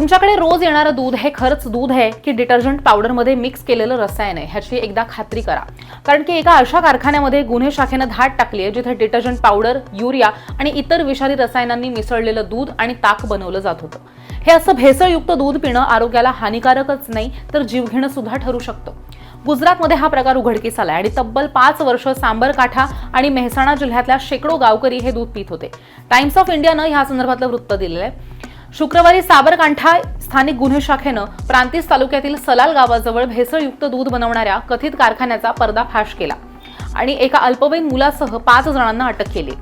तुमच्याकडे रोज येणारं दूध हे खरंच दूध आहे की डिटर्जंट पावडरमध्ये मिक्स केलेलं रसायन आहे ह्याची एकदा खात्री करा, कारण की एका अशा कारखान्यामध्ये गुन्हे शाखेनं धाड टाकली आहे जिथे डिटर्जंट पावडर, युरिया आणि इतर विषारी रसायनांनी मिसळलेलं दूध आणि ताक बनवलं जात होतं। हे असं भेसळयुक्त दूध पिणं आरोग्याला हानिकारकच नाही तर जीवघेणं सुद्धा ठरू शकतं। गुजरातमध्ये हा प्रकार उघडकीस आलाय आणि तब्बल 5 वर्ष सांबरकाठा आणि मेहसाणा जिल्ह्यातल्या शेकडो गावकरी हे दूध पित होते। टाइम्स ऑफ इंडियानं ह्या संदर्भातलं वृत्त दिलेलं आहे। शुक्रवारी साबरकांठा स्थानिक गुन्हे शाखेनं प्रांतिज तालुक्यातील सलाल गावाजवळ भेसळयुक्त दूध बनवणाऱ्या कथित कारखान्याचा पर्दाफाश केला आणि एका अल्पवयीन मुलासह 5 जणांना अटक केली।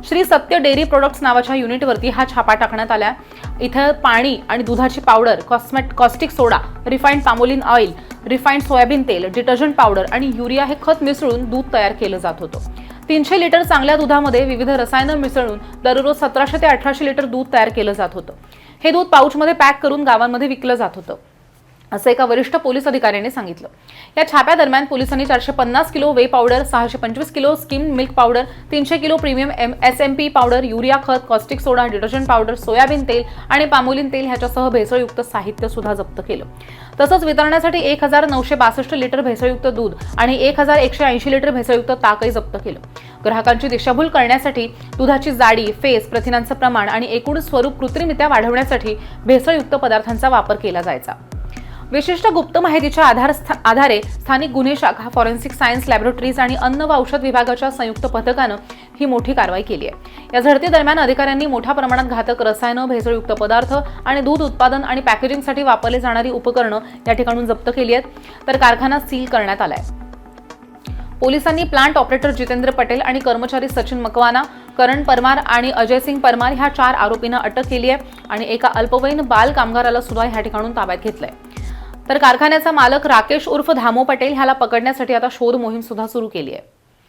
श्री सत्य डेअरी प्रोडक्ट्स नावाच्या युनिटवरती हा छापा टाकण्यात आला। इथं पाणी आणि दुधाची powder, caustic soda, refined palmolein oil, refined soybean तेल, डिटर्जंट पावडर आणि युरिया हे खत मिसळून दूध तयार केलं जात होतं। 300 लिटर चांगल्या दुधामध्ये विविध रसायनं मिसळून दररोज 1700 ते 1800 लिटर दूध तयार केलं जात होतं। हे दूध पाऊचमध्ये पॅक करून गावांमध्ये विकलं जात होतं, असं एका वरिष्ठ पोलीस अधिकाऱ्याने सांगितलं। या छाप्यादरम्यान पोलिसांनी 450 kilo whey powder, 625 kilo skim milk powder, 300 kilo premium SMP powder, urea खत, caustic soda, detergent powder, soybean तेल आणि पामोलिन तेल ह्याच्यासह भेसळयुक्त साहित्य सुद्धा जप्त केलं। तसंच वितरणासाठी 1962 लिटर भेसळयुक्त दूध आणि 1180 लिटर भेसळयुक्त ताकही जप्त केलं। ग्राहकांची दिशाभूल करण्यासाठी दुधाची जाडी, फेस, प्रथिनांचं प्रमाण आणि एकूण स्वरूप कृत्रिमरित्या वाढवण्यासाठी भेसळयुक्त पदार्थांचा वापर केला जायचा। विशिष्ट गुप्त माहितीच्या आधारे स्थानिक गुन्हे शाखा, फॉरेन्सिक सायन्स लॅबोरेटरीज आणि अन्न व औषध विभागाच्या संयुक्त पथकानं ही मोठी कारवाई केली आहे। या झडतीदरम्यान अधिकाऱ्यांनी मोठ्या प्रमाणात घातक रसायनं, भेसळयुक्त पदार्थ आणि दूध उत्पादन आणि पॅकेजिंगसाठी वापरली जाणारी उपकरणं या ठिकाणून जप्त केली आहेत, तर कारखाना सील करण्यात आलाय। पोलिसांनी प्लांट ऑपरेटर जितेंद्र पटेल आणि कर्मचारी सचिन मकवाना, करण परमार आणि अजय सिंग परमार ह्या 4 आरोपींना अटक केली आहे आणि एका अल्पवयीन बाल कामगाराला सुद्धा ह्या ठिकाणून ताब्यात घेतलंय। तर कारखान्याचा मालक राकेश उर्फ धामो पटेल ह्याला पकडण्यासाठी आता शोध मोहीम सुद्धा सुरू केली आहे।